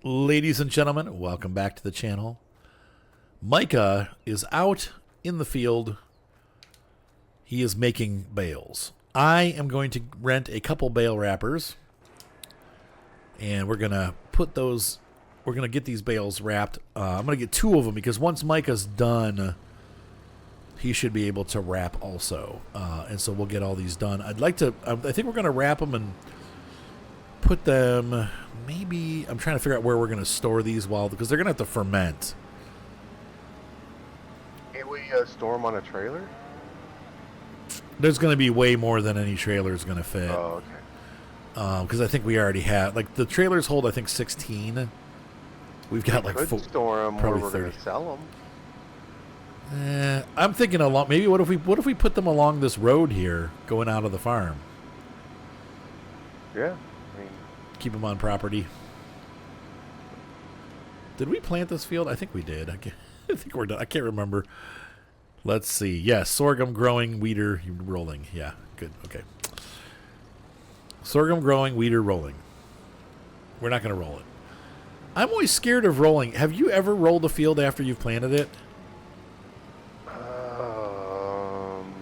Ladies and gentlemen, welcome back to the channel. Micah is out in the field. He is making bales. I am going to rent a couple bale wrappers, and we're going to put those, we're going to get these bales wrapped. I'm going to get two of them because once Micah's done, he should be able to wrap also. And so we'll get all these done. I think we're going to wrap them and put them, maybe, I'm trying to figure out where we're going to store these because they're going to have to ferment. Can't we store them on a trailer? There's going to be way more than any trailer is going to fit. Oh, okay. Because I think we already have, like, the trailers hold, I think, 16. We've got, like, store them where we're going to sell them. I'm thinking maybe what if we put them along this road here going out of the farm? Yeah. Keep them on property. Did we plant this field? I think we did. I think we're done. I can't remember. Let's see. Yes, sorghum growing, weeder rolling. Yeah, good. Okay. Sorghum growing, weeder rolling. We're not going to roll it. I'm always scared of rolling. Have you ever rolled a field after you've planted it? I'm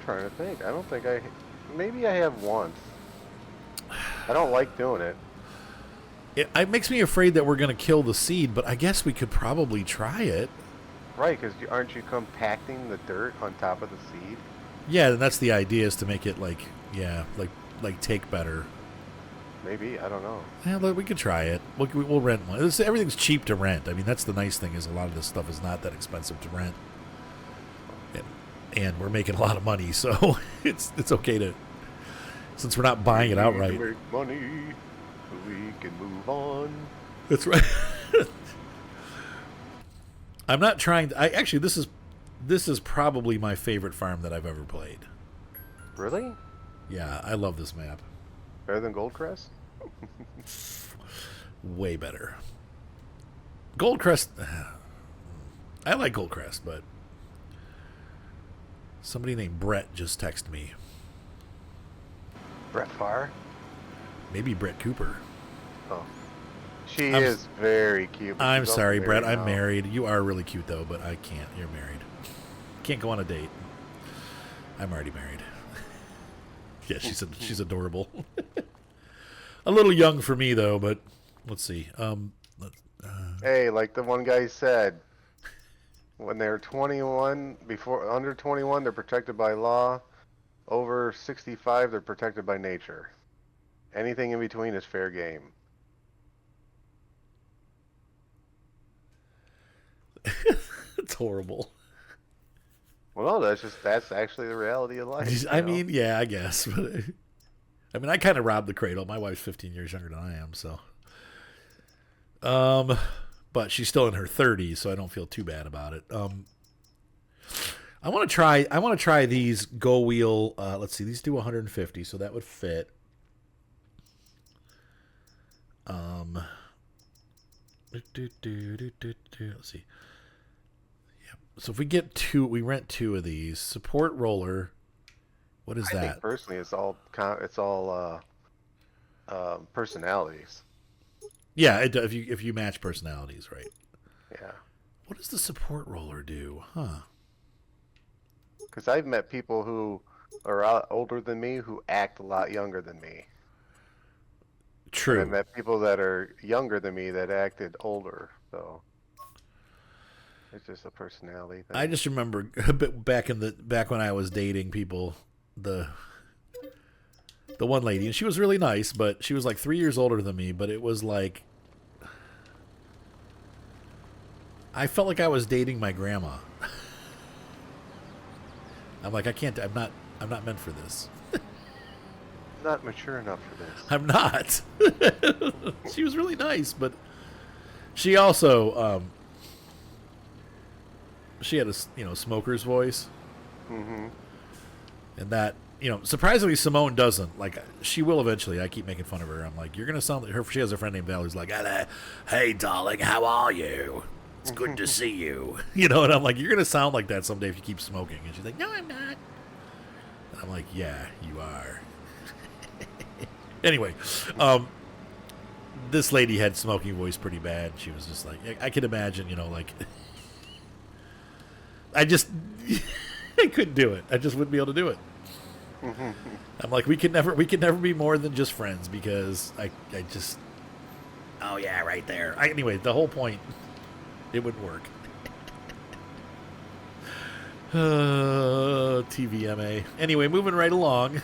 trying to think. I don't think maybe I have once. I don't like doing it. It makes me afraid that we're going to kill the seed, but I guess we could probably try it. Right, because aren't you compacting the dirt on top of the seed? Yeah, and that's the idea, is to make it like take better. Maybe, I don't know. Yeah, look, we could try it. We'll rent one. Everything's cheap to rent. I mean, that's the nice thing, is a lot of this stuff is not that expensive to rent. And we're making a lot of money, so it's okay to, since we're not buying it outright. We make money, we can move on. That's right. I'm not trying to, actually, this is probably my favorite farm that I've ever played. Really? Yeah, I love this map. Better than Goldcrest? Way better. Goldcrest, I like Goldcrest, but somebody named Brett just texted me. Brett Farr? Maybe Brett Cooper. Oh. She is very cute. I'm sorry, Brett. I'm married. You are really cute, though, but I can't. You're married. Can't go on a date. I'm already married. Yeah, she's adorable. A little young for me, though, but let's see. Hey, like the one guy said, when they're 21, under 21, they're protected by law. Over 65, they're protected by nature. Anything in between is fair game. It's horrible. Well, no, that's actually the reality of life. I mean, yeah, I guess. But I mean, I kind of robbed the cradle. My wife's 15 years younger than I am, so. But she's still in her 30s, so I don't feel too bad about it. I want to try these Go Wheel. Let's see, these do 150, so that would fit. Let's see. Yep. So if we get two, we rent two of these. Support roller. What is that? I think personally, it's all personalities. Yeah, if you match personalities, right? Yeah. What does the support roller do? Huh? Because I've met people who are a lot older than me who act a lot younger than me. True. And I've met people that are younger than me that acted older. So it's just a personality thing. I just remember back when I was dating people, the one lady, and she was really nice, but she was like 3 years older than me. But it was like, I felt like I was dating my grandma. I'm like, I'm not meant for this. Not mature enough for this. I'm not. She was really nice, but she also, she had a smoker's voice. Mm-hmm. And that, surprisingly, Simone doesn't. Like, she will eventually. I keep making fun of her. I'm like, you're going to sound like her. She has a friend named Bale who's like, hey, darling, how are you? It's good to see you. And I'm like, you're going to sound like that someday if you keep smoking. And she's like, no, I'm not. And I'm like, yeah, you are. Anyway, this lady had smoky voice pretty bad. She was just like, I could imagine, like, I just, I couldn't do it. I just wouldn't be able to do it. I'm like, we could never be more than just friends because I just, oh yeah, right there. Anyway, the whole point, it wouldn't work. TVMA. Anyway, moving right along.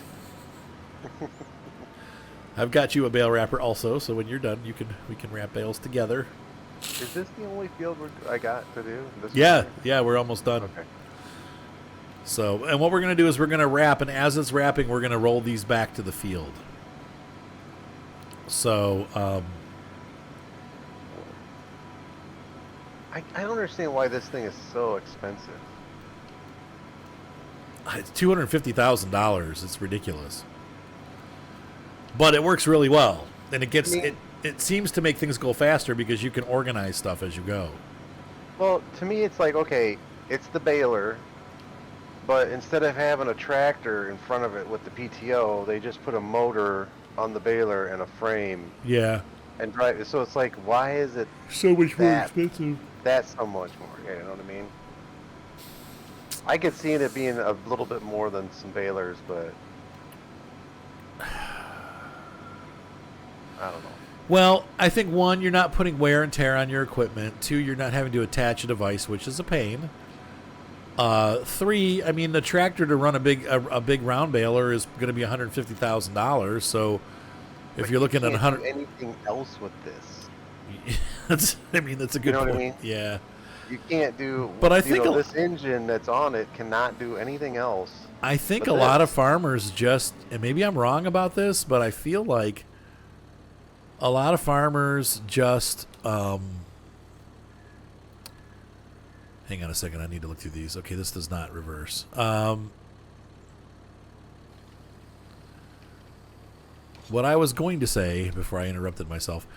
I've got you a bale wrapper also, so when you're done, we can wrap bales together. Is this the only field I got to do? Yeah, we're almost done. Okay. So, and what we're going to do is we're going to wrap, and as it's wrapping, we're going to roll these back to the field. So, I don't understand why this thing is so expensive. it's $250,000. It's ridiculous. But it works really well, and it seems to make things go faster because you can organize stuff as you go. Well, to me, it's like, okay, it's the baler, but instead of having a tractor in front of it with the PTO, they just put a motor on the baler and a frame. Yeah. And drive it. So it's like, why is it so much more expensive? That's so much more. Yeah, you know what I mean? I could see it being a little bit more than some balers, but I don't know. Well, I think 1, you're not putting wear and tear on your equipment. 2, you're not having to attach a device, which is a pain. 3, I mean, the tractor to run a big round baler is going to be $150,000. So, if you're looking at 100, anything else with this? that's a good point. You know what I mean? Yeah. You can't do. But I think this engine that's on it cannot do anything else. I think a lot of farmers just, and maybe I'm wrong about this, but I feel like a lot of farmers just. Hang on a second. I need to look through these. Okay, this does not reverse. What I was going to say before I interrupted myself,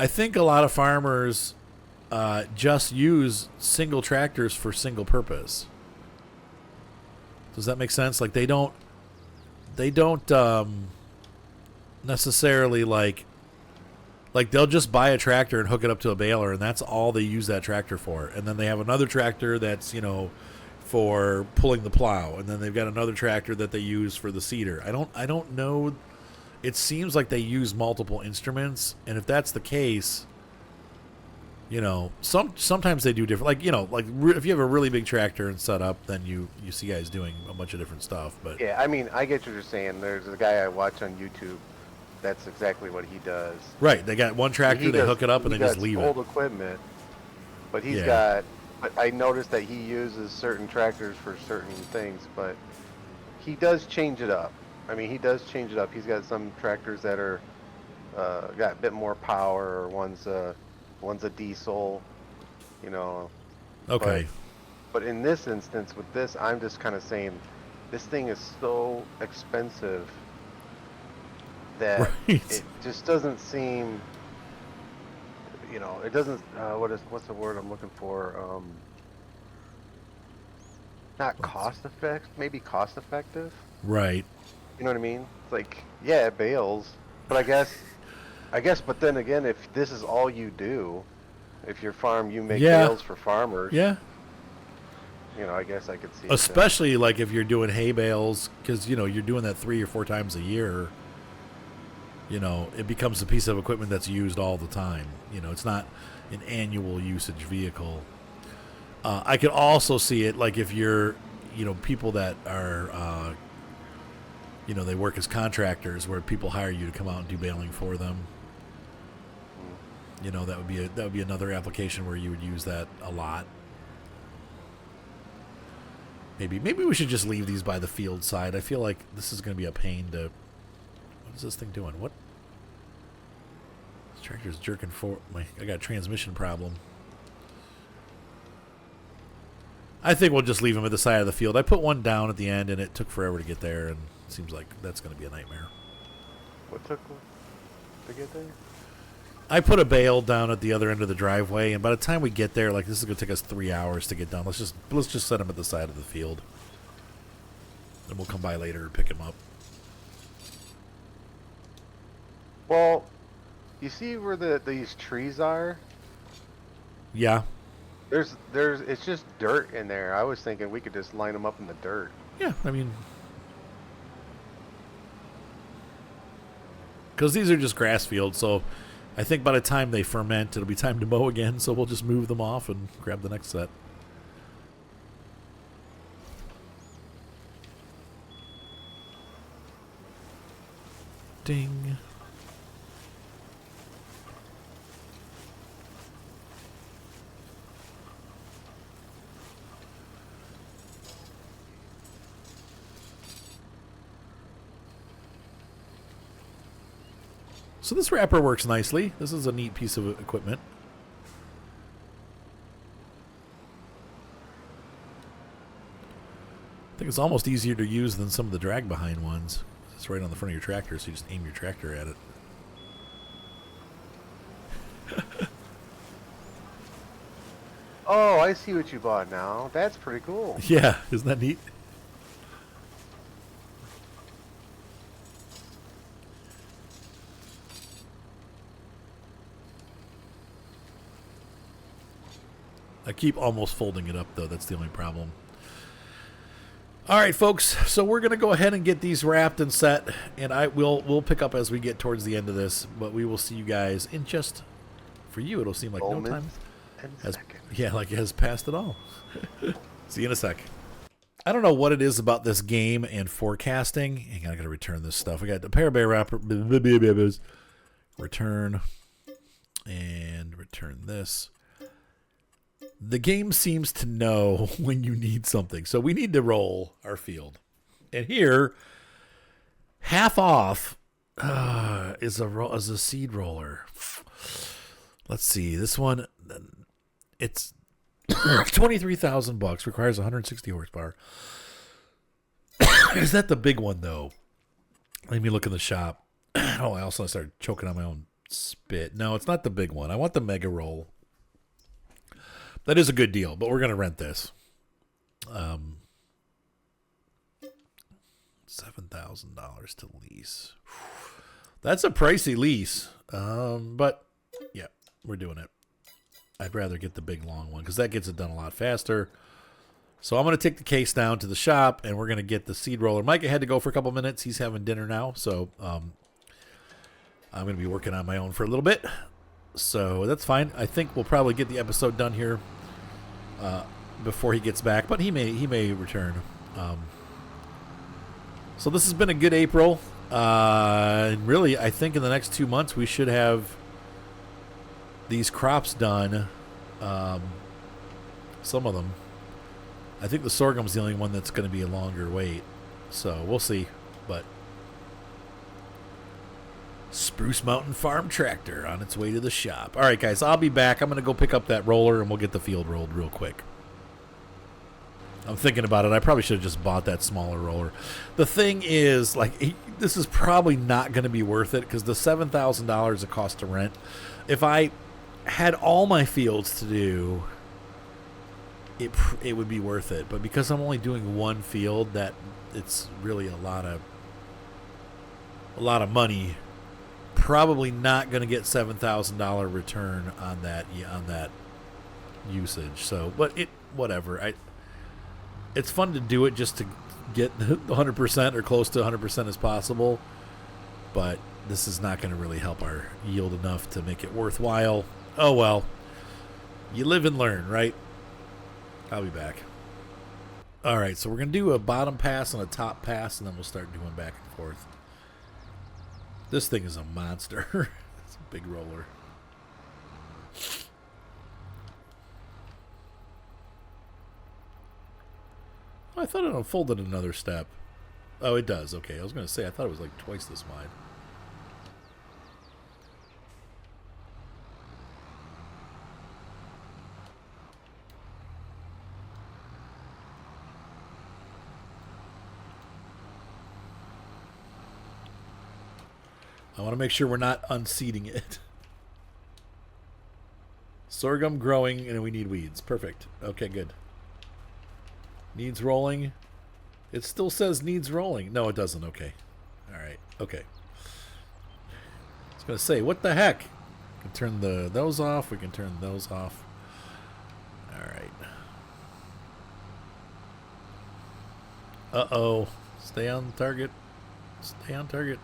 I think a lot of farmers just use single tractors for single purpose. Does that make sense? Like they don't necessarily like they'll just buy a tractor and hook it up to a baler, and that's all they use that tractor for. And then they have another tractor that's, for pulling the plow, and then they've got another tractor that they use for the seeder. I don't know. It seems like they use multiple instruments, and if that's the case, sometimes they do different. If you have a really big tractor and set up, then you see guys doing a bunch of different stuff. But yeah, I mean, I get what you're saying. There's a guy I watch on YouTube. That's exactly what he does. Right, they got one tractor, they hook it up, and they just leave it. Old equipment, but he's got. But I noticed that he uses certain tractors for certain things, but he does change it up. I mean, he does change it up. He's got some tractors that are got a bit more power, or one's a diesel, Okay. But in this instance, with this, I'm just kind of saying, this thing is so expensive that it just doesn't seem, it doesn't. What's the word I'm looking for? Not cost effective, maybe cost effective. Right. You know what I mean? It's like, yeah, it bales, but I guess, but then again, if this is all you do, if your farm, you make bales for farmers. Yeah. I guess I could see. Especially like if you're doing hay bales, because you're doing that 3 or 4 times a year. It becomes a piece of equipment that's used all the time. It's not an annual usage vehicle. I could also see it like if you're, people that are, they work as contractors where people hire you to come out and do baling for them. That would be another application where you would use that a lot. Maybe we should just leave these by the field side. I feel like this is going to be a pain to. What is this thing doing? What? This tractor's jerking forward. I got a transmission problem. I think we'll just leave them at the side of the field. I put one down at the end, and it took forever to get there, and it seems like that's going to be a nightmare. What took to get there? I put a bale down at the other end of the driveway, and by the time we get there, this is going to take us 3 hours to get done. Let's just set them at the side of the field, and we'll come by later and pick them up. Well, You see where these trees are? Yeah. It's just dirt in there. I was thinking we could just line them up in the dirt. Yeah, I mean, because these are just grass fields, so I think by the time they ferment, it'll be time to mow again, so we'll just move them off and grab the next set. Ding. So this wrapper works nicely. This is a neat piece of equipment. I think it's almost easier to use than some of the drag behind ones. It's right on the front of your tractor, so you just aim your tractor at it. Oh, I see what you bought now. That's pretty cool. Yeah, isn't that neat? I keep almost folding it up, though. That's the only problem. All right, folks. So we're going to go ahead and get these wrapped and set, and we'll pick up as we get towards the end of this. But we will see you guys in just, for you, it'll seem like no time. Yeah, like it has passed at all. See you in a sec. I don't know what it is about this game and forecasting. Hang on, I got to return this stuff. We got the Parabay wrapper. Return. And return this. The game seems to know when you need something. So we need to roll our field. And here, half off is a seed roller. Let's see. This one, it's $23,000. Requires 160 horsepower. Is that the big one, though? Let me look in the shop. Oh, I also started choking on my own spit. No, it's not the big one. I want the mega roll. That is a good deal, but we're going to rent this. $7,000 to lease. That's a pricey lease. But, yeah, we're doing it. I'd rather get the big, long one because that gets it done a lot faster. So I'm going to take the case down to the shop, and we're going to get the seed roller. Micah had to go for a couple minutes. He's having dinner now, so I'm going to be working on my own for a little bit. So that's fine. I think we'll probably get the episode done here before he gets back, but he may return. So this has been a good April. And really, I think in the next 2 months we should have these crops done. Some of them. I think the sorghum's the only one that's going to be a longer wait. So we'll see. But Spruce Mountain Farm tractor on its way to the shop. All right, guys, I'll be back. I'm going to go pick up that roller, and we'll get the field rolled real quick. I'm thinking about it. I probably should have just bought that smaller roller. The thing is, like, this is probably not going to be worth it because the $7,000 it costs to rent. If I had all my fields to do, it would be worth it. But because I'm only doing one field, that it's really a lot of money. Probably not going to get $7,000 return on that usage. So, but whatever. It's fun to do it just to get 100% or close to 100% as possible. But this is not going to really help our yield enough to make it worthwhile. Oh well, you live and learn, right? I'll be back. All right, so we're going to do a bottom pass and a top pass, and then we'll start doing back and forth. This thing is a monster. It's a big roller. Oh, I thought it unfolded another step. Oh, it does. Okay, I was going to say, I thought it was like twice this wide. I want to make sure we're not unseeding it. Sorghum growing, and we need weeds. Perfect. Okay, good. Needs rolling. It still says needs rolling. No, it doesn't. Okay. All right. Okay. was going to say, what the heck? We can turn those off. We can turn those off. All right. Uh-oh. Stay on target. Stay on target.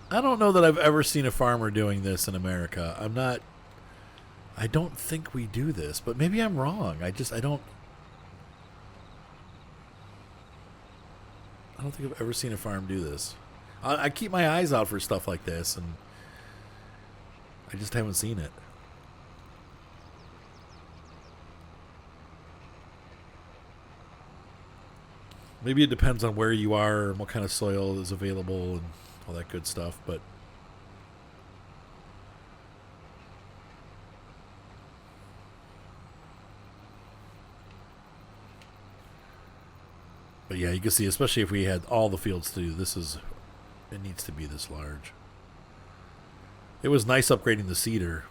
I don't know that I've ever seen a farmer doing this in America. I don't think we do this, but maybe I'm wrong. I don't think I've ever seen a farm do this. I keep my eyes out for stuff like this, and I just haven't seen it. Maybe it depends on where you are and what kind of soil is available and all that good stuff, but yeah, you can see, especially if we had all the fields to do, it needs to be this large. It was nice upgrading the seeder.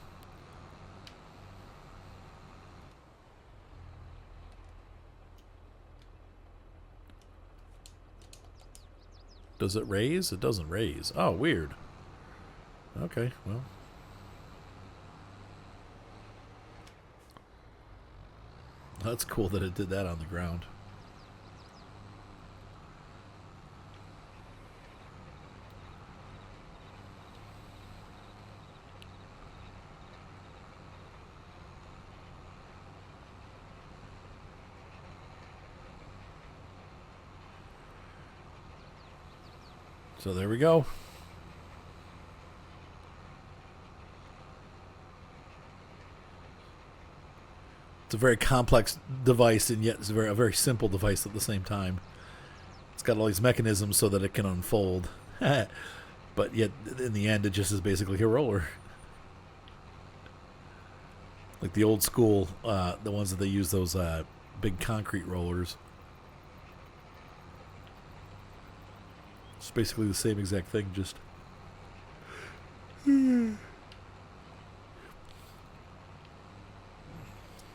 Does it raise? It doesn't raise. Oh, weird. Okay, well. That's cool that it did that on the ground. So there we go. It's a very complex device, and yet it's a very simple device at the same time. It's got all these mechanisms so that it can unfold. But yet, in the end, it just is basically a roller. Like the old school, the ones that they use, those big concrete rollers. It's basically the same exact thing, just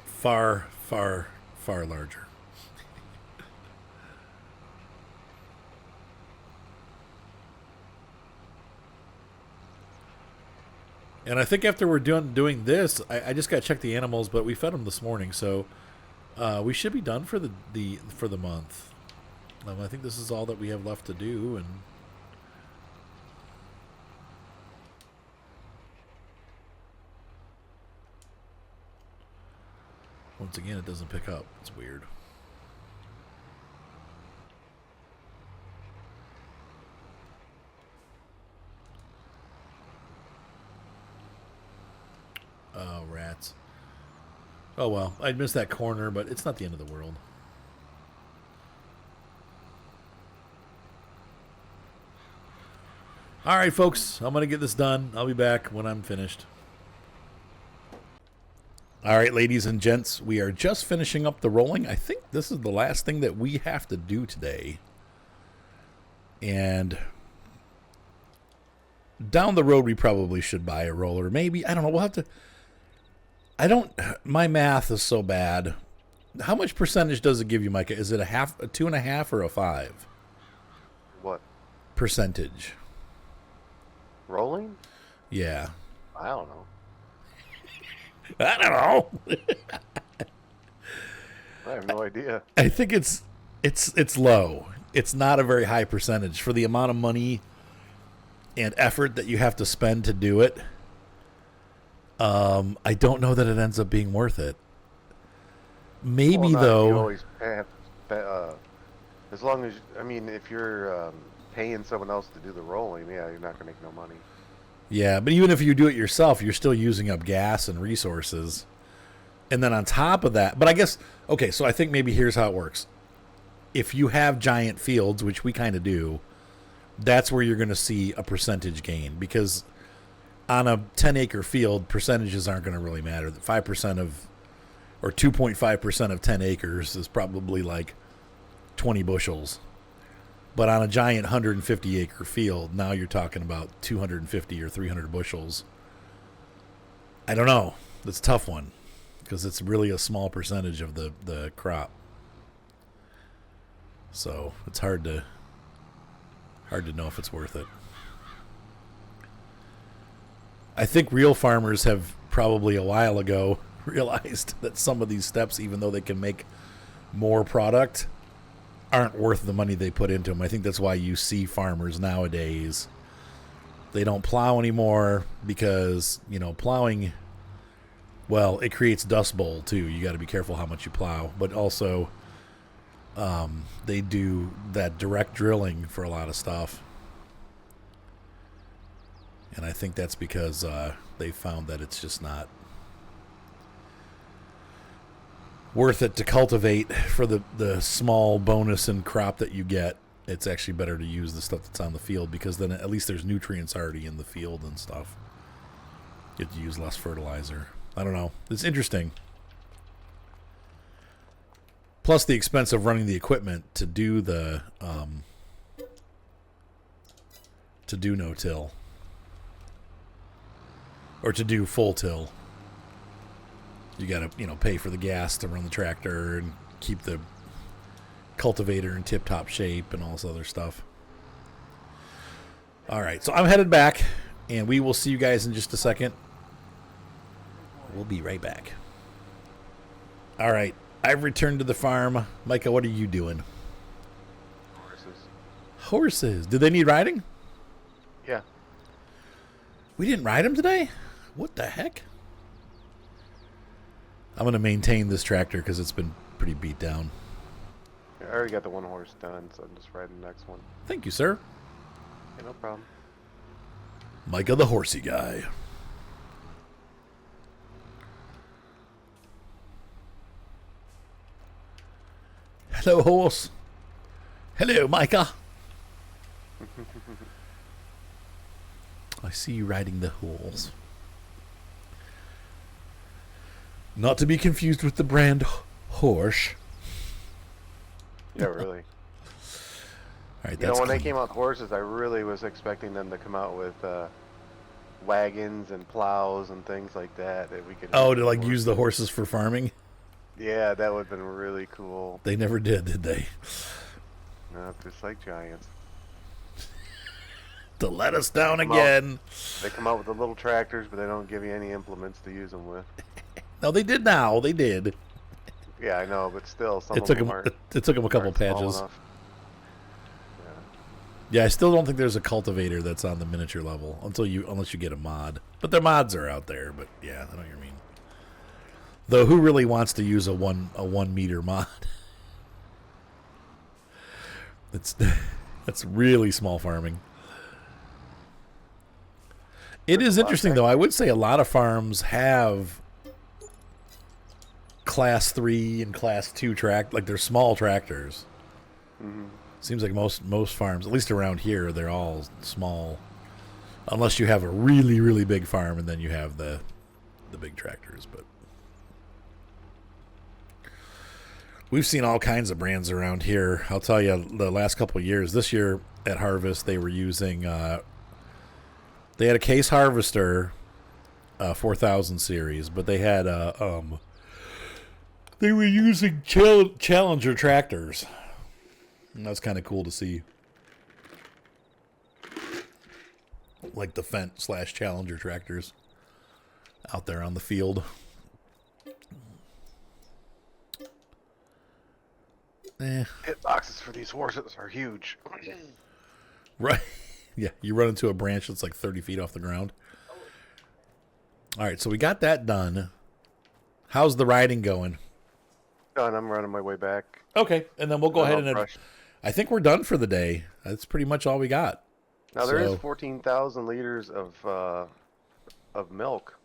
far, far, far larger. And I think after we're doing this, I just got to check the animals, but we fed them this morning, so we should be done for the month. I think this is all that we have left to do, and once again, it doesn't pick up. It's weird. Oh, rats. Oh, well. I'd missed that corner, but it's not the end of the world. All right, folks. I'm going to get this done. I'll be back when I'm finished. All right, ladies and gents. We are just finishing up the rolling. I think this is the last thing that we have to do today. And down the road, we probably should buy a roller. Maybe. I don't know. We'll have to... My math is so bad. How much percentage does it give you, Micah? Is it a 2.5, or a 5? What? Percentage. Rolling? Yeah. I don't know. I don't know. I have no idea. I think it's low. It's not a very high percentage for the amount of money and effort that you have to spend to do it. I don't know that it ends up being worth it. Maybe though. You always have, as long as if you're paying someone else to do the rolling, yeah, you're not gonna make no money. Yeah, but even if you do it yourself, you're still using up gas and resources. And then on top of that, but I guess, okay, so I think maybe here's how it works. If you have giant fields, which we kind of do, that's where you're going to see a percentage gain. Because on a 10-acre field, percentages aren't going to really matter. 5% of, or 2.5% of 10 acres is probably like 20 bushels. But on a giant 150-acre field, now you're talking about 250 or 300 bushels. I don't know. That's a tough one. because it's really a small percentage of the crop. So it's hard to know if it's worth it. I think real farmers have probably a while ago realized that some of these steps, even though they can make more product, aren't worth the money they put into them. I think that's why you see farmers nowadays, they don't plow anymore because, plowing, well, it creates dust bowl too. You got to be careful how much you plow, but also they do that direct drilling for a lot of stuff. And I think that's because they found that it's just not worth it to cultivate for the small bonus and crop that you get. It's actually better to use the stuff that's on the field, because then at least there's nutrients already in the field and stuff. You have to use less fertilizer. I don't know. It's interesting. Plus the expense of running the equipment to do the to do no-till. Or to do full till. You got to, pay for the gas to run the tractor and keep the cultivator in tip-top shape and all this other stuff. All right, so I'm headed back, and we will see you guys in just a second. We'll be right back. All right, I've returned to the farm. Micah, what are you doing? Horses. Did they need riding? Yeah. We didn't ride them today? What the heck? I'm going to maintain this tractor because it's been pretty beat down. Yeah, I already got the one horse done, so I'm just riding the next one. Thank you, sir. Yeah, no problem. Micah the horsey guy. Hello, horse. Hello, Micah. I see you riding the horse. Not to be confused with the brand horse. Yeah, really. All right, When they came out with horses, I really was expecting them to come out with wagons and plows and things like that we could. Oh, to use the horses for farming? Yeah, that would have been really cool. They never did they? No, just like giants. To let us down again. They come out with the little tractors, but they don't give you any implements to use them with. No, they did now. They did. Yeah, I know, but still, It took them a couple patches. Yeah, I still don't think there's a cultivator that's on the miniature level unless you get a mod. But their mods are out there. But yeah, I know what you mean. Though, who really wants to use a 1 meter mod? That's really small farming. It is interesting, though. I would say a lot of farms have Class 3 and Class 2 they're small tractors. Mm-hmm. Seems like most farms, at least around here, they're all small. Unless you have a really, really big farm, and then you have the big tractors. But we've seen all kinds of brands around here. I'll tell you, the last couple of years, this year at Harvest, they were using... they had a Case Harvester 4000 series, but they had they were using Challenger tractors. And that's kind of cool to see. Like the Fendt/Challenger tractors out there on the field. Hit boxes for these horses are huge. Right. Yeah, you run into a branch that's like 30 feet off the ground. All right, so we got that done. How's the riding going? Done. I'm running my way back. Okay, and then we'll go ahead and... I think we're done for the day. That's pretty much all we got. Now, there is 14,000 liters of milk.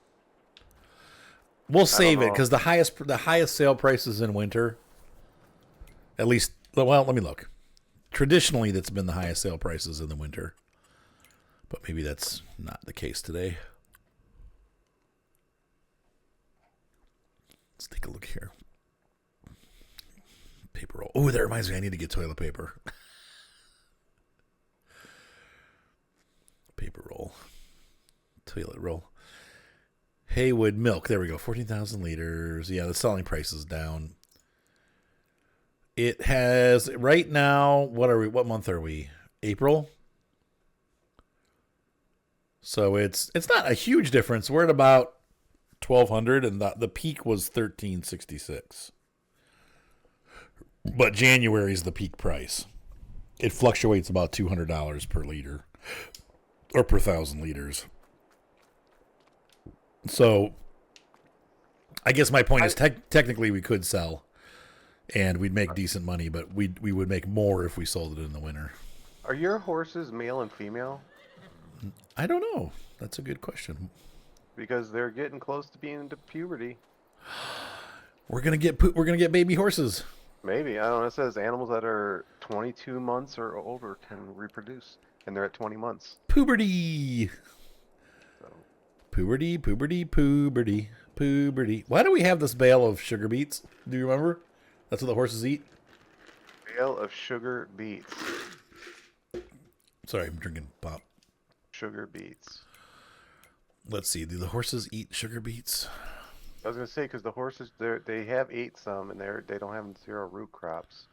We'll save it, because the highest sale prices in winter, at least... Well, let me look. Traditionally, that's been the highest sale prices in the winter. But maybe that's not the case today. Let's take a look here. Paper roll. Oh, that reminds me, I need to get toilet paper. Paper roll. Toilet roll. Haywood milk. There we go. 14,000 liters. Yeah, the selling price is down. It has right now. What are we? What month are we? April. So it's not a huge difference. We're at about 1,200, and the peak was 1,366. But January is the peak price. It fluctuates about $200 per liter, or per 1,000 liters. So, I guess my point is technically we could sell, and we'd make decent money, but we would make more if we sold it in the winter. Are your horses male and female? I don't know. That's a good question. Because they're getting close to being into puberty. We're gonna get baby horses. Maybe. I don't know. It says animals that are 22 months or older can reproduce, and they're at 20 months. Puberty. So. Puberty. Why do we have this bale of sugar beets? Do you remember? That's what the horses eat. Bale of sugar beets. Sorry, I'm drinking pop. Sugar beets. Let's see. Do the horses eat sugar beets? I was gonna say because the horses they have ate some and they don't have zero root crops.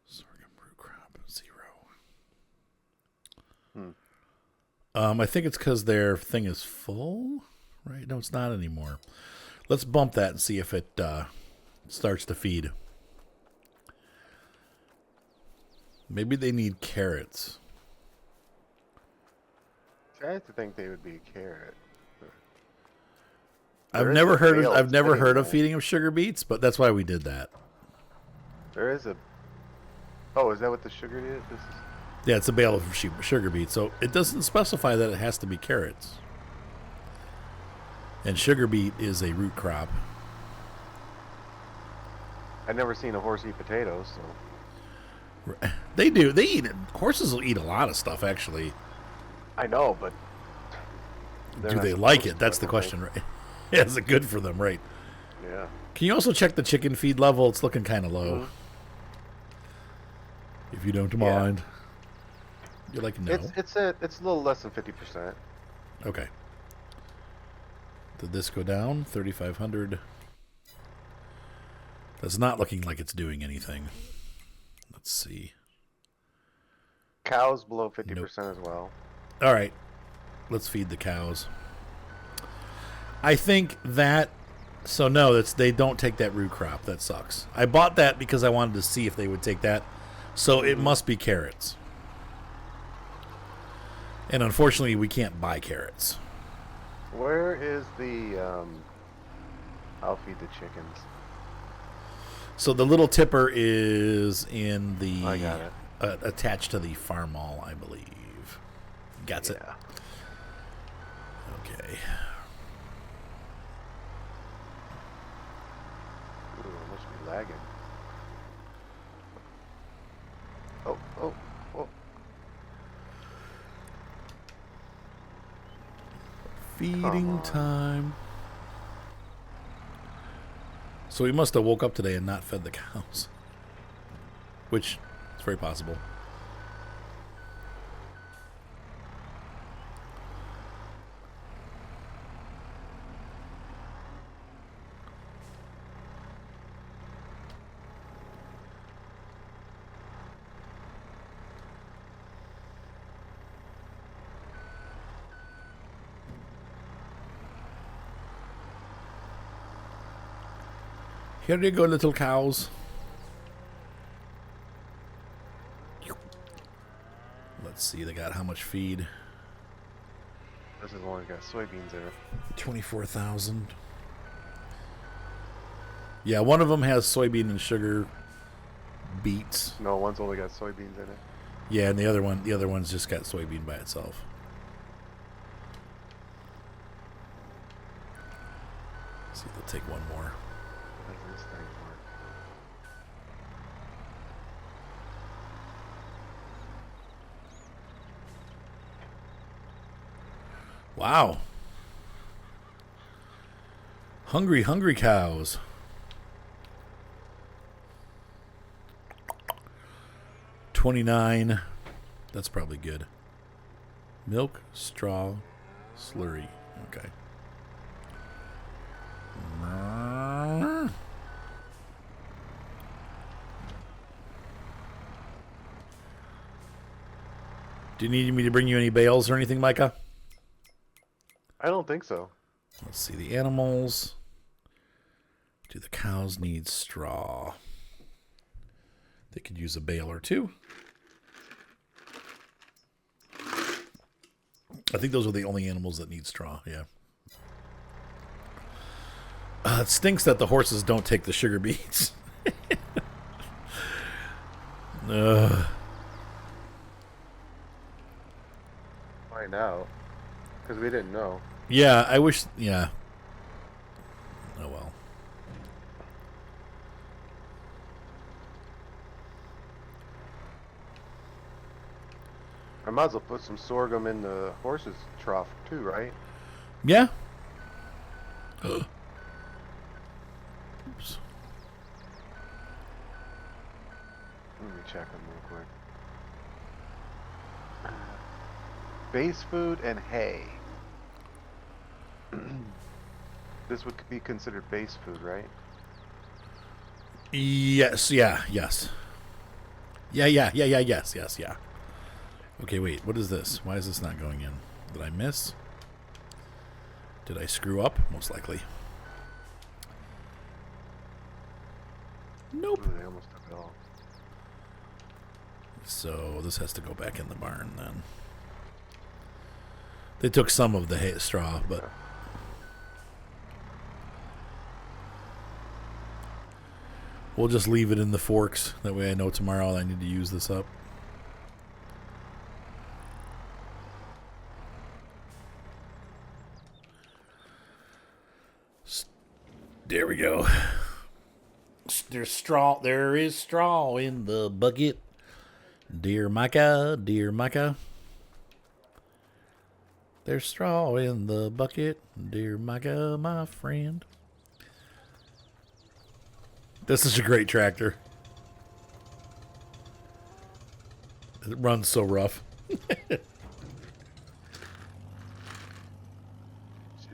Sorghum root crop 0. I think it's because their thing is full, right? No, it's not anymore. Let's bump that and see if it starts to feed. Maybe they need carrots. I have to think they would be a carrot. I've never heard of feeding them sugar beets, but that's why we did that. There is a. Oh, is that what the sugar is? This is. Yeah, it's a bale of sugar beets, so it doesn't specify that it has to be carrots. And sugar beet is a root crop. I've never seen a horse eat potatoes, so. They do. They eat it. Horses will eat a lot of stuff, actually. I know, but do they like it? That's the question, right? Yeah, is it good for them, right? Yeah. Can you also check the chicken feed level? It's looking kind of low. Mm-hmm. If you don't mind. You're like, no. It's a little less than 50%. Okay. Did this go down? 3,500. That's not looking like it's doing anything. Let's see. Cows below 50% as well. All right. Let's feed the cows. I think that... So, no, they don't take that root crop. That sucks. I bought that because I wanted to see if they would take that. So, it must be carrots. And unfortunately, we can't buy carrots. Where is the... I'll feed the chickens. So, the little tipper is in the... I got it. Attached to the farm mall, I believe. Got it. Okay. Ooh, it must be lagging. Oh. Feeding time. So we must have woke up today and not fed the cows. Which is very possible. Here you go, little cows. Let's see, they got how much feed? This is one that got soybeans in it. 24,000. Yeah, one of them has soybean and sugar beets. No, one's only got soybeans in it. Yeah, and the other one's just got soybean by itself. Let's see if they'll take one more. How does this thing work? Wow. Hungry, hungry cows. $29. That's probably good. Milk, straw, slurry. Okay. Do you need me to bring you any bales or anything, Micah? I don't think so. Let's see the animals. Do the cows need straw? They could use a bale or two. I think those are the only animals that need straw, yeah. It stinks that the horses don't take the sugar beets. Find out. Because we didn't know. Yeah, I wish, yeah. Oh, well. I might as well put some sorghum in the horse's trough too, right? Yeah. Oops. Let me check them real quick. Base food and hay. This would be considered base food, right? Yes, yeah, yes. Yes. Okay, wait, what is this? Why is this not going in? Did I miss? Did I screw up? Most likely. Nope. Ooh, they almost took it all. So this has to go back in the barn then. They took some of the hay straw, but... We'll just leave it in the forks. That way I know tomorrow I need to use this up. There we go. There's straw. There is straw in the bucket. Dear Micah, dear Micah. There's straw in the bucket. Dear Micah, my friend. This is a great tractor. It runs so rough. She's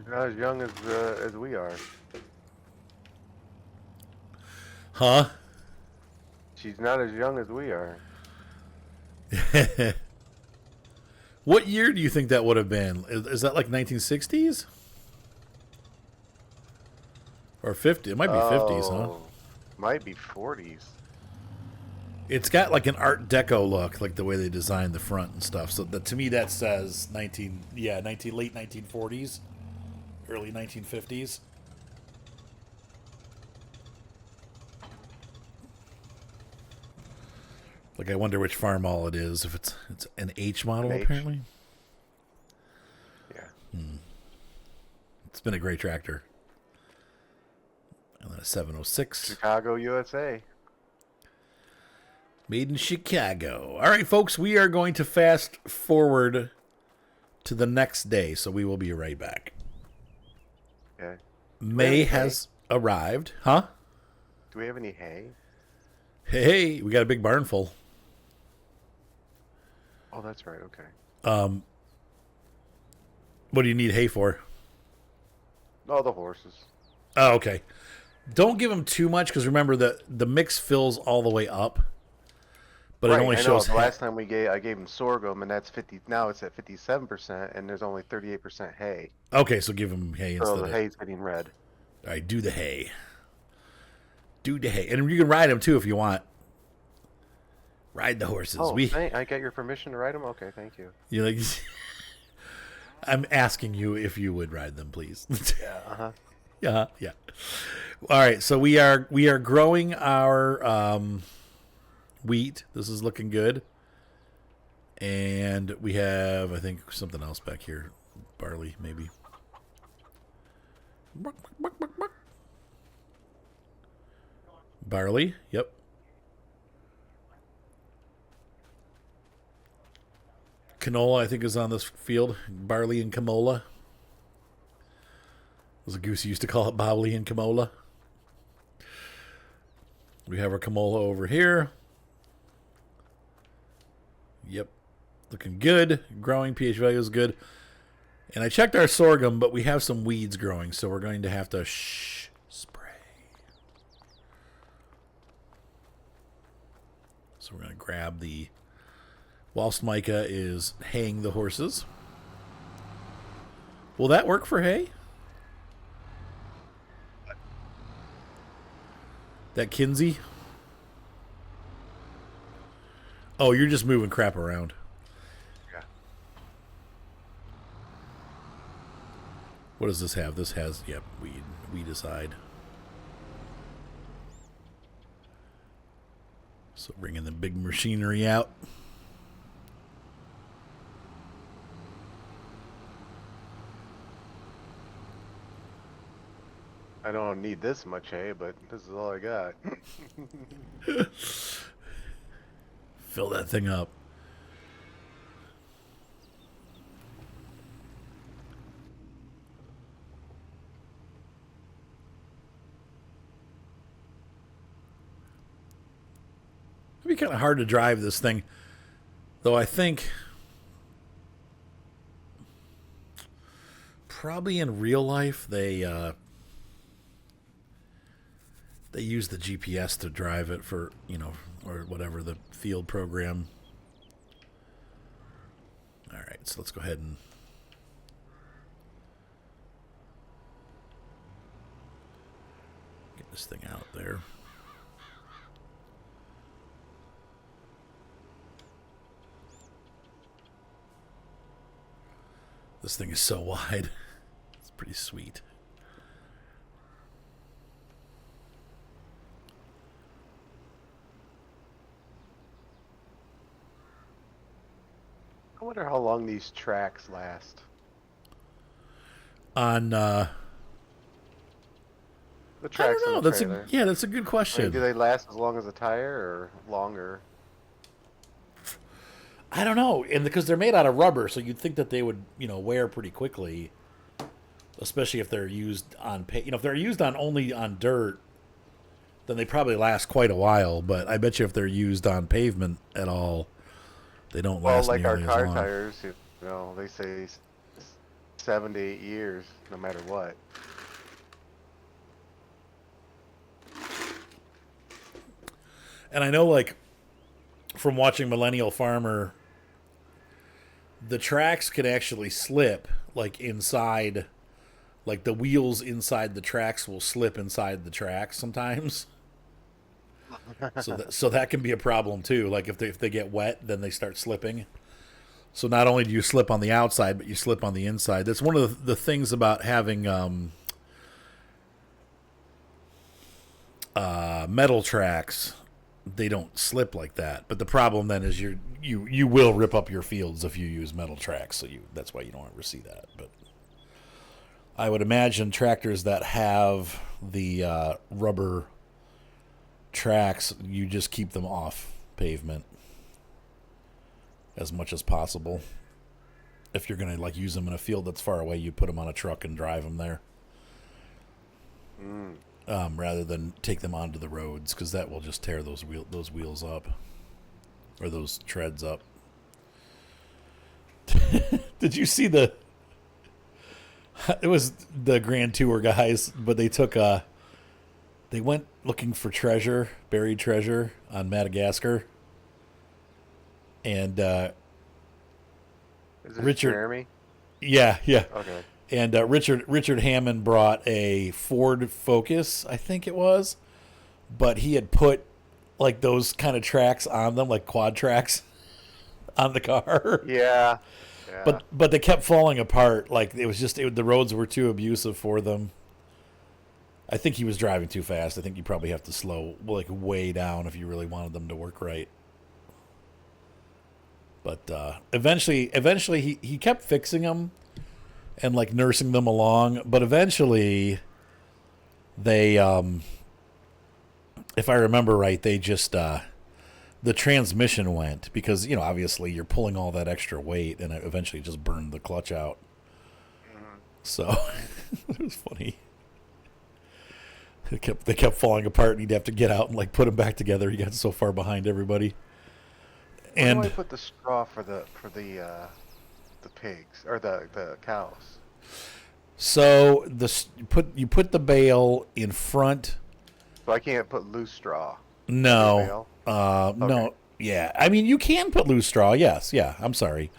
not as young as we are. Huh? She's not as young as we are. What year do you think that would have been? Is that like 1960s? Or 50? It might be 50s, huh? Might be 40s. It's got like an Art Deco look, like the way they designed the front and stuff. So that, to me, that says late 1940s, early 1950s. Like, I wonder which farm all it is. If it's an H model, An H. apparently. Yeah. It's been a great tractor. And then a 706. Chicago, USA. Made in Chicago. All right, folks, we are going to fast forward to the next day, so we will be right back. Okay. May has arrived. Huh? Do we have any hay? Hey, we got a big barn full. Oh, that's right. Okay. What do you need hay for? Oh, the horses. Oh, okay. Don't give them too much, because remember the mix fills all the way up. But right, it only I know. shows The last time I gave them sorghum, and that's 50. Now it's at 57%, and there's only 38% hay. Okay, so give them hay So instead the of... hay's getting red. All right, do the hay. Do the hay. And you can ride them, too, if you want. Ride the horses. Oh, I get your permission to ride them? Okay, thank you. You're like... I'm asking you if you would ride them, please. Yeah, uh-huh. Yeah. All right, so we are growing our wheat. This is looking good. And we have, I think, something else back here. Barley, maybe. Barley, yep. Canola, I think, is on this field. Barley and camola. As a goose used to call it Bowley and camola. We have our camola over here. Yep. Looking good. Growing pH value is good. And I checked our sorghum, but we have some weeds growing, so we're going to have to spray. So we're going to grab the... Whilst Micah is haying the horses. Will that work for hay? That Kinsey? Oh, you're just moving crap around. Yeah. What does this have? This has, yep, weed aside. So bringing the big machinery out. I don't need this much hay, but this is all I got. Fill that thing up. It'd be kind of hard to drive this thing, though. I think probably in real life they use the GPS to drive it for, or whatever the field program. All right, so let's go ahead and get this thing out there. This thing is so wide. It's pretty sweet. I wonder how long these tracks last. On The I tracks don't know. on the That's trailer. a good question. Do they last as long as a tire or longer? I don't know, and because they're made out of rubber, so you'd think that they would, wear pretty quickly, especially if they're used on, if they're used on only on dirt, then they probably last quite a while. But I bet you if they're used on pavement at all, they don't last Well, like our nearly car as long. tires, they say 7 to 8 years, no matter what. And I know, like, from watching Millennial Farmer, the tracks can actually slip, like, inside, like, the wheels inside the tracks will slip inside the tracks sometimes. So that can be a problem, too. Like, if they get wet, then they start slipping. So not only do you slip on the outside, but you slip on the inside. That's one of the things about having metal tracks. They don't slip like that. But the problem then is you will rip up your fields if you use metal tracks. So that's why you don't ever see that. But I would imagine tractors that have the rubber tracks, you just keep them off pavement as much as possible. If you're going to like use them in a field that's far away, you put them on a truck and drive them there. Rather than take them onto the roads, because that will just tear those wheels up, or those treads up. Did you see it was the Grand Tour guys, but they took they went looking for buried treasure on Madagascar, and Is this Richard, Jeremy? yeah. Okay. And Richard Hammond brought a Ford Focus, I think it was, but he had put like those kind of tracks on them, like quad tracks, on the car. Yeah. But they kept falling apart. Like it was just the roads were too abusive for them. I think he was driving too fast. I think you probably have to slow like way down if you really wanted them to work right. But eventually he kept fixing them and like nursing them along, but eventually they if I remember right, they just the transmission went because obviously you're pulling all that extra weight, and it eventually just burned the clutch out. So it was funny. They kept falling apart, and he'd have to get out and like put them back together. He got so far behind everybody. Where And do I put the straw for the the pigs or the cows? So you put the bale in front. So I can't put loose straw. On the No, bale? Okay. no, yeah. I mean, you can put loose straw. Yes, yeah. I'm sorry.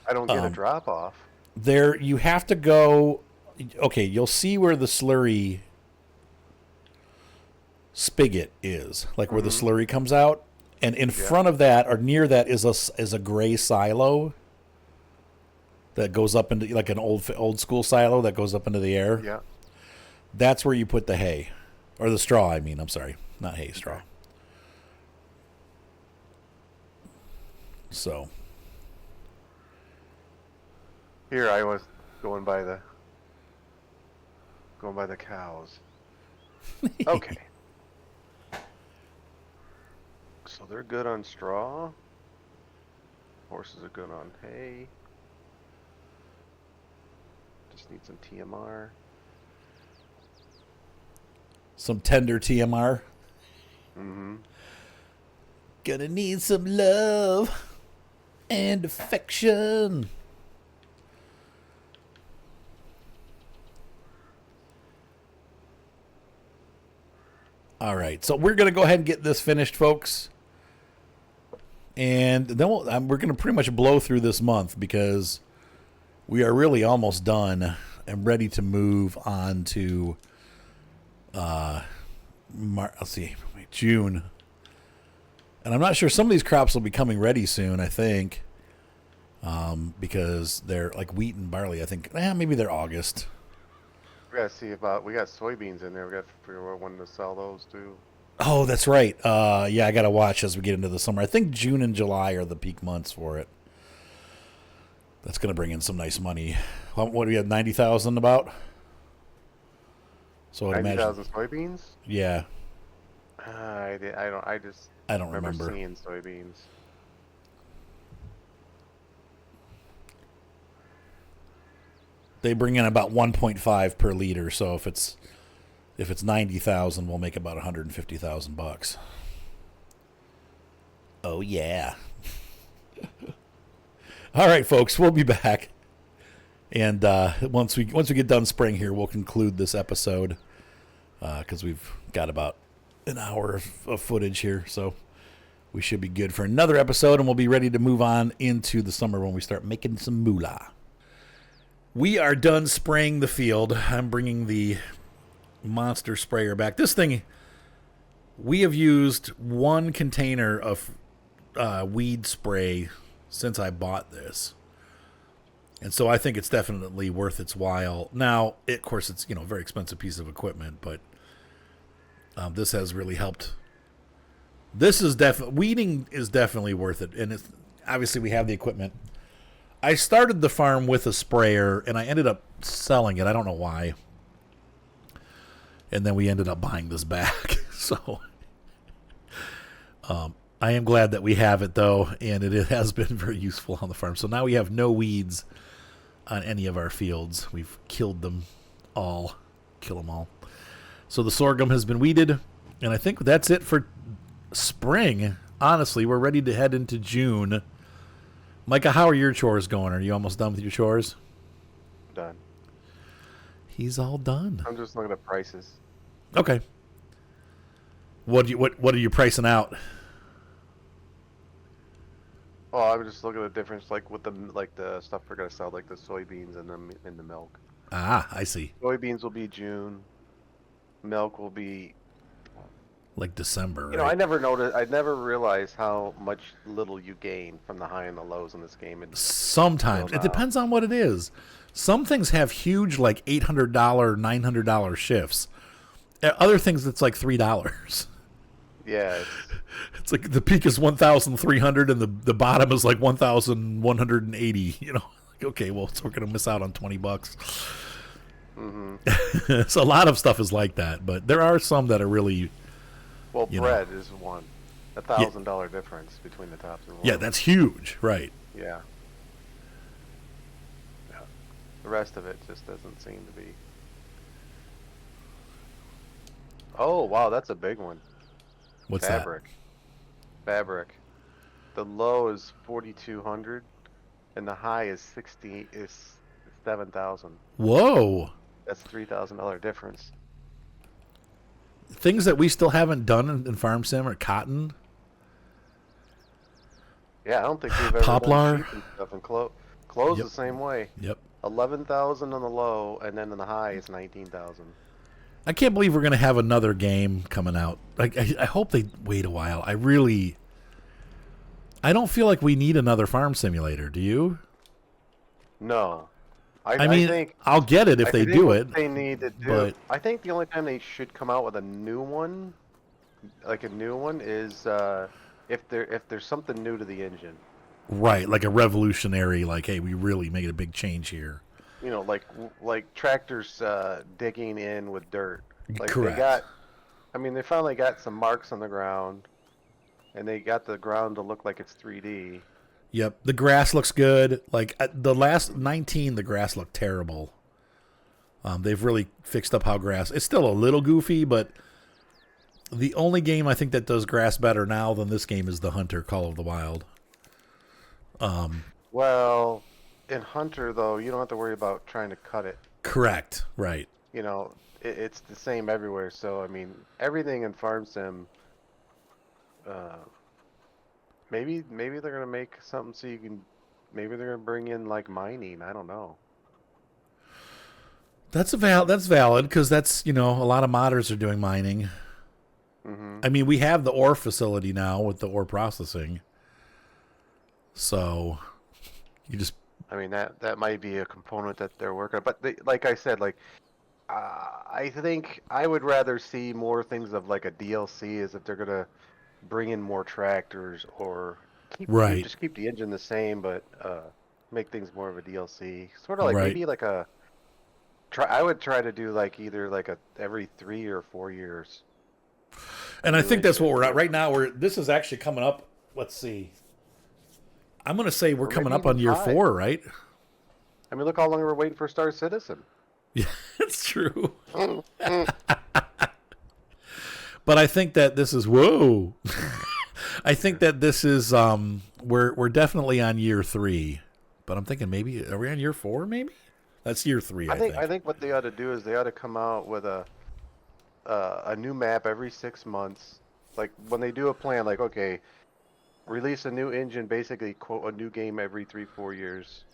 I don't get a drop off. There, you have to go. Okay, you'll see where the slurry spigot is, like where the slurry comes out, and in front of that or near that is a gray silo that goes up into like an old school silo that goes up into the air. Yeah. That's where you put the hay, or the straw. I mean, I'm sorry, not hay, straw. So Here I was going by the cows. Okay. So they're good on straw. Horses are good on hay. Just need some TMR. some tender TMR. Mm-hmm. Gonna need some love and affection. All right, so we're going to go ahead and get this finished, folks. And then we're going to pretty much blow through this month because we are really almost done and ready to move on to, June. And I'm not sure, some of these crops will be coming ready soon, I think, because they're like wheat and barley. I think, maybe they're August. We gotta see about. We got soybeans in there. We got to figure out when to sell those too. Oh, that's right. Yeah, I got to watch as we get into the summer. I think June and July are the peak months for it. That's going to bring in some nice money. What do we have, 90,000 about? So 90,000 soybeans? Yeah. I don't remember seeing soybeans. They bring in about 1.5 per liter, so if it's 90,000, we'll make about $150,000. Oh yeah. All right, folks, we'll be back. And once we get done spraying here, we'll conclude this episode because we've got about an hour of footage here, so we should be good for another episode, and we'll be ready to move on into the summer when we start making some moolah. We are done spraying the field. I'm bringing the monster sprayer back. This thing, we have used one container of weed spray since I bought this. And so I think it's definitely worth its while. Now, of course, it's a very expensive piece of equipment, but this has really helped. Weeding is definitely worth it, and obviously we have the equipment. I started the farm with a sprayer, and I ended up selling it. I don't know why. And then we ended up buying this back. So I am glad that we have it, though, and it has been very useful on the farm. So now we have no weeds on any of our fields. We've killed them all. Kill them all. So the sorghum has been weeded, and I think that's it for spring. Honestly, we're ready to head into June. Micah, how are your chores going? Are you almost done with your chores? Done. He's all done. I'm just looking at prices. Okay. What are you pricing out? Oh, I was just looking at the difference, like with the stuff we're gonna sell, like the soybeans and the milk. Ah, I see. Soybeans will be June. Milk will be Like December, right? I never realized how much little you gain from the high and the lows in this game. Sometimes. It depends on what it is. Some things have huge, like $800, $900 shifts. Other things, it's like $3. Yeah. It's like the peak is 1,300 and the bottom is like 1,180. Like, okay, well, so we're going to miss out on $20. Mm-hmm. So a lot of stuff is like that, but there are some that are really... Well, bread is one. $1,000 difference between the tops and the yeah, that's huge, right? Yeah. The rest of it just doesn't seem to be. Oh wow, that's a big one. What's Fabric. The low is 4,200. and the high is 7,000. Whoa. That's $3,000 difference. Things that we still haven't done in Farm Sim are cotton, Yeah, I don't think we've ever poplar. done sheep and stuff. And clothes Yep. the same way. Yep. 11,000 on the low, and then on the high is 19,000. I can't believe we're going to have another game coming out. I hope they wait a while. I don't feel like we need another farm simulator. Do you? No, I mean, think I'll get it if they think do what it. they need to do. but- I think the only time they should come out with a new one, is if there's something new to the engine. Right, like a revolutionary, like, hey, we really made a big change here. You know, like tractors digging in with dirt. Like Correct. they finally got some marks on the ground, and they got the ground to look like it's 3D. Yep, the grass looks good. Like the last 19, the grass looked terrible. They've really fixed up how grass. It's still a little goofy, but the only game I think that does grass better now than this game is the Hunter Call of the Wild. Well, in Hunter though, you don't have to worry about trying to cut it. Correct. Right. You know, it's the same everywhere. So I mean, everything in Farm Sim. Maybe they're gonna make something so you can. Maybe they're gonna bring in like mining. I don't know. That's valid because that's a lot of modders are doing mining. Hmm. I mean, we have the ore facility now with the ore processing, so you just I mean that might be a component that they're working on. But like I said, I think I would rather see more things of like a DLC, is if they're gonna bring in more tractors or right, just keep the engine the same, but make things more of a DLC. Sort of like right. maybe like a try. I would try to do like either like a every 3 or 4 years. And I New think that's engine. what we're at right now. This is actually coming up. Let's see. I'm going to say we're Or coming maybe up on even year 5. 4, right? I mean, look how long we're waiting for Star Citizen. Yeah, it's true. But I think that this is whoa. I think that this is we're definitely on year 3. But I'm thinking maybe are we on year 4 maybe? That's year 3, I think. I think what they ought to do is they ought to come out with a new map every 6 months. Like when they do a plan, like okay, release a new engine, basically quote a new game every 3 4 years,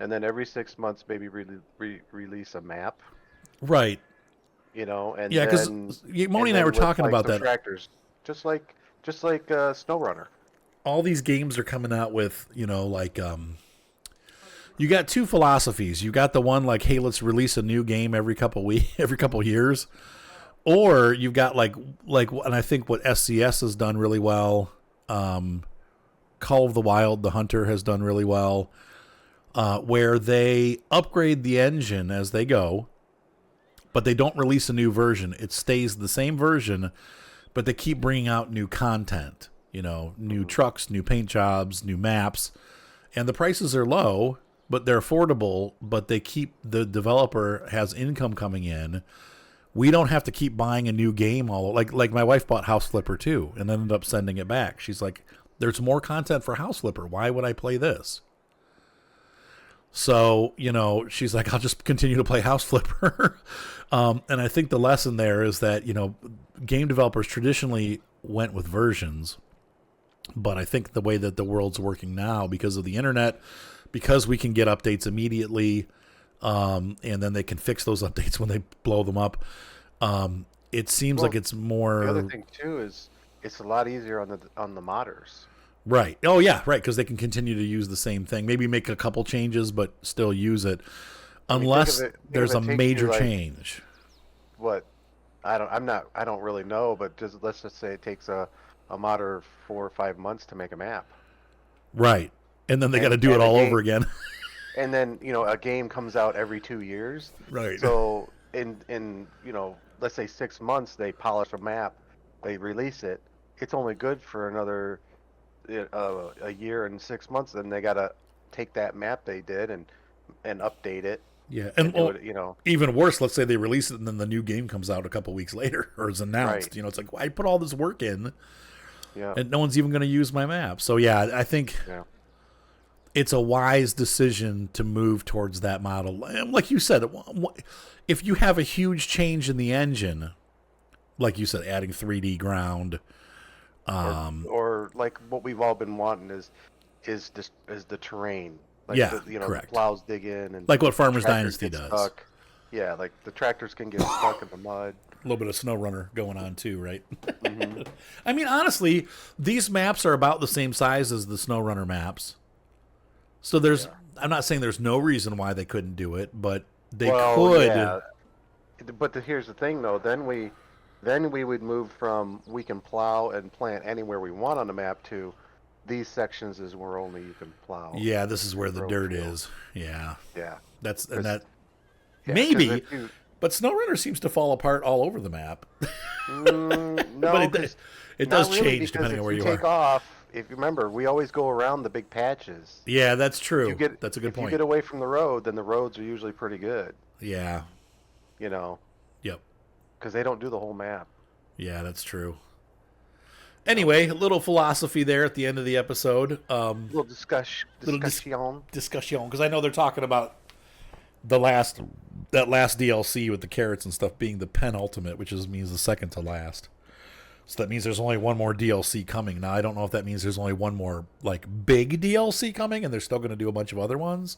and then every 6 months maybe release a map. Right. You know, and Yeah, cuz then Moni and I were with talking like about some that. tractors, just like SnowRunner. All these games are coming out with, like you got two philosophies. You got the one like, hey, let's release a new game every couple every couple years, or you've got and I think what SCS has done really well, Call of the Wild, the Hunter has done really well, where they upgrade the engine as they go, but they don't release a new version. It stays the same version, but they keep bringing out new content. New trucks, new paint jobs, new maps, and the prices are low, but they're affordable. But the developer has income coming in. We don't have to keep buying a new game like my wife bought House Flipper 2 and then ended up sending it back. She's like, "There's more content for House Flipper. Why would I play this?" So she's like, "I'll just continue to play House Flipper." And I think the lesson there is that game developers traditionally went with versions. But I think the way that the world's working now, because of the internet, because we can get updates immediately, and then they can fix those updates when they blow them up, it seems like it's more. The other thing too is it's a lot easier on the modders. Right. Oh yeah, right. Because they can continue to use the same thing. Maybe make a couple changes, but still use it, unless there's a major change. What? I don't really know, but let's just say it takes a modder 4 or 5 months to make a map. Right. And then they got to do it all over again. And then a game comes out every 2 years. Right. So in let's say 6 months they polish a map, they release it. It's only good for another a year and 6 months. Then they got to take that map they did and update it. Yeah, and even worse, let's say they release it and then the new game comes out a couple weeks later or is announced. Right. It's like, well, I put all this work in, yeah, and no one's even going to use my map. So yeah, I think it's a wise decision to move towards that model. And like you said, if you have a huge change in the engine, like you said, adding 3D ground, or like what we've all been wanting is the terrain. Like yeah, the correct. plows dig in and Like what Farmers tractors Dynasty get does. stuck. Yeah, like the tractors can get stuck in the mud. A little bit of snow runner going on too, right? Mm-hmm. I mean, honestly, these maps are about the same size as the snow runner maps. So I'm not saying there's no reason why they couldn't do it, but they could. Yeah. But here's the thing, though. Then we would move from we can plow and plant anywhere we want on the map to these sections is where only you can plow. Yeah, this is where the dirt field. is. Yeah, Yeah. that Yeah, maybe. But SnowRunner seems to fall apart all over the map. No, but it does really, change depending on where you take are. off, if you remember, we always go around the big patches. Yeah, that's true. That's a good If point. you get away from the road, then the roads are usually pretty good. Yeah. You know. Yep. Because they don't do the whole map. Yeah, that's true. Anyway, a little philosophy there at the end of the episode. Little discussion. Discussion, because I know they're talking about that last DLC with the carrots and stuff being the penultimate, which means the second to last. So that means there's only one more DLC coming. Now, I don't know if that means there's only one more like big DLC coming and they're still going to do a bunch of other ones,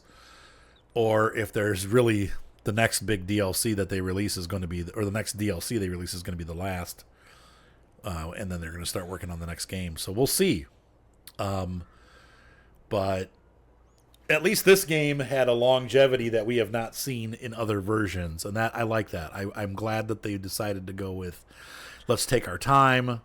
or if there's really the next big DLC that they release is going to be, or the next DLC they release is going to be the last, and then they're going to start working on the next game. So we'll see. But at least this game had a longevity that we have not seen in other versions, and that I like that. I'm glad that they decided to go with let's take our time.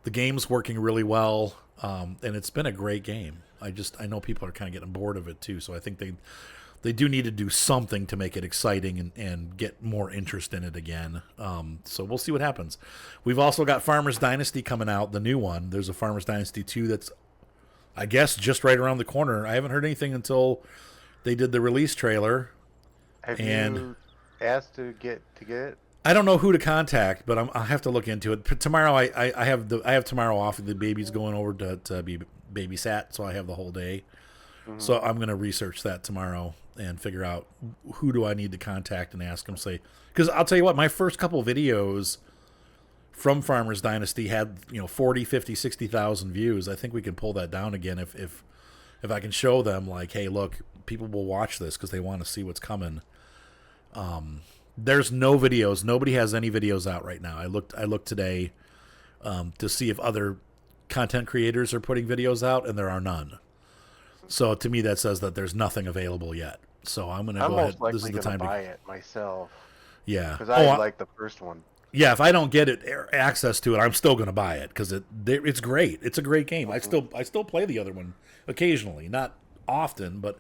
The game's working really well, and it's been a great game. I know people are kind of getting bored of it too, so I think they do need to do something to make it exciting and get more interest in it again. So we'll see what happens. We've also got Farmers Dynasty coming out, the new one. There's a Farmers Dynasty 2 that's, I guess, just right around the corner. I haven't heard anything until they did the release trailer. Have you asked to get it? I don't know who to contact, but I'll have to look into it. Tomorrow, I have tomorrow off. The baby's going over to be babysat, so I have the whole day. Mm-hmm. So I'm going to research that tomorrow and figure out who do I need to contact and ask them. Because I'll tell you what, my first couple videos from Farmers Dynasty had 40, 50, 60,000 views. I think we can pull that down again if I can show them like, hey, look, people will watch this because they want to see what's coming. There's no videos. Nobody has any videos out right now. I looked today to see if other content creators are putting videos out, and there are none. So to me, that says that there's nothing available yet. So I'm going to go ahead. This is the time to buy it myself. Yeah, because I like the first one. Yeah, if I don't get access to it, I'm still going to buy it because it's great. It's a great game. Mm-hmm. I still play the other one occasionally, not often, but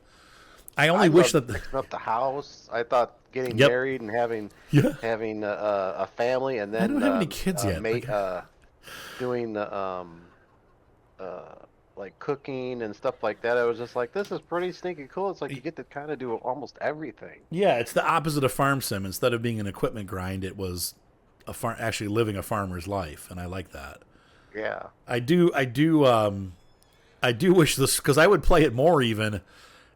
I only wish that fixing up the house. I thought getting married and having a family, and then I don't have any kids yet. Doing like cooking and stuff like that. I was just like, this is pretty stinking cool. It's like you get to kind of do almost everything. Yeah, it's the opposite of Farm Sim. Instead of being an equipment grind, it was actually living a farmer's life, and I like that. Yeah, I do wish this, because I would play it more even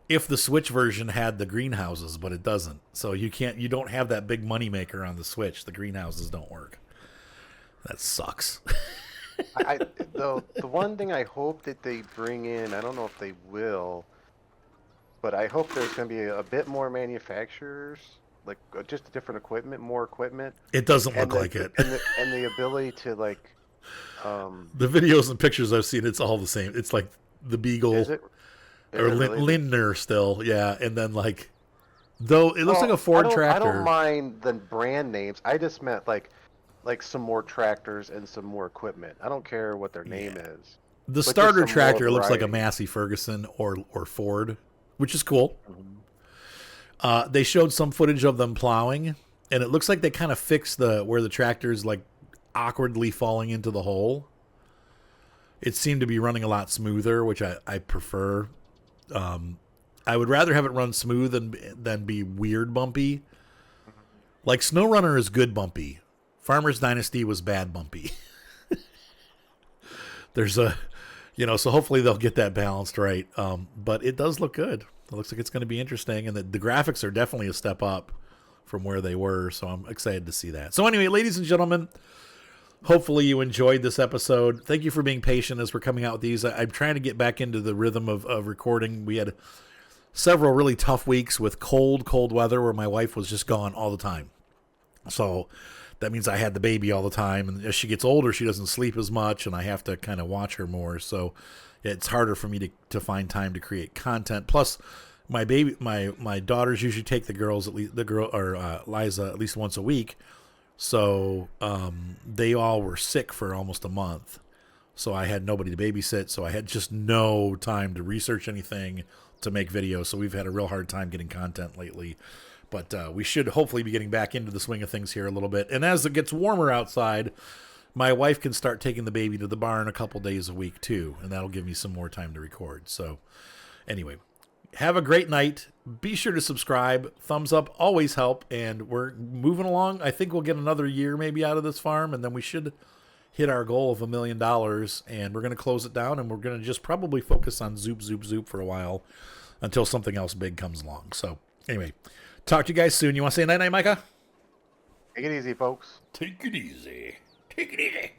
if the Switch version had the greenhouses, but it doesn't. So you don't have that big money maker on the Switch. The greenhouses don't work. That sucks. the one thing I hope that they bring in, I don't know if they will, but I hope there's going to be a bit more manufacturers, like just different equipment, more equipment. It doesn't look like it. And the ability to like... the videos and pictures I've seen, it's all the same. It's like the Beagle or really? Lindner still, yeah. And then like, though it looks like a Ford tractor. I don't mind the brand names. I just meant like some more tractors and some more equipment. I don't care what their name is. The starter tractor looks like a Massey Ferguson or Ford, which is cool. Mm-hmm. They showed some footage of them plowing, and it looks like they kind of fixed where the tractor's like awkwardly falling into the hole. It seemed to be running a lot smoother, which I prefer. I would rather have it run smooth than be weird bumpy. Like SnowRunner is good bumpy. Farmers Dynasty was bad bumpy. There's So hopefully they'll get that balanced right. But it does look good. It looks like it's going to be interesting, and the graphics are definitely a step up from where they were. So I'm excited to see that. So anyway, ladies and gentlemen, hopefully you enjoyed this episode. Thank you for being patient as we're coming out with these. I'm trying to get back into the rhythm of recording. We had several really tough weeks with cold weather where my wife was just gone all the time. So that means I had the baby all the time. And as she gets older, she doesn't sleep as much, and I have to kind of watch her more. So it's harder for me to find time to create content. Plus, my daughters usually take Liza at least once a week. So they all were sick for almost a month. So I had nobody to babysit. So I had just no time to research anything, to make videos. So we've had a real hard time getting content lately. But we should hopefully be getting back into the swing of things here a little bit. And as it gets warmer outside, my wife can start taking the baby to the barn a couple days a week too. And that'll give me some more time to record. So anyway, have a great night. Be sure to subscribe. Thumbs up always help. And we're moving along. I think we'll get another year maybe out of this farm. And then we should hit our goal of $1 million. And we're going to close it down. And we're going to just probably focus on Zoop for a while until something else big comes along. So anyway, talk to you guys soon. You want to say night-night, Micah? Take it easy, folks. Take it easy. Take it easy.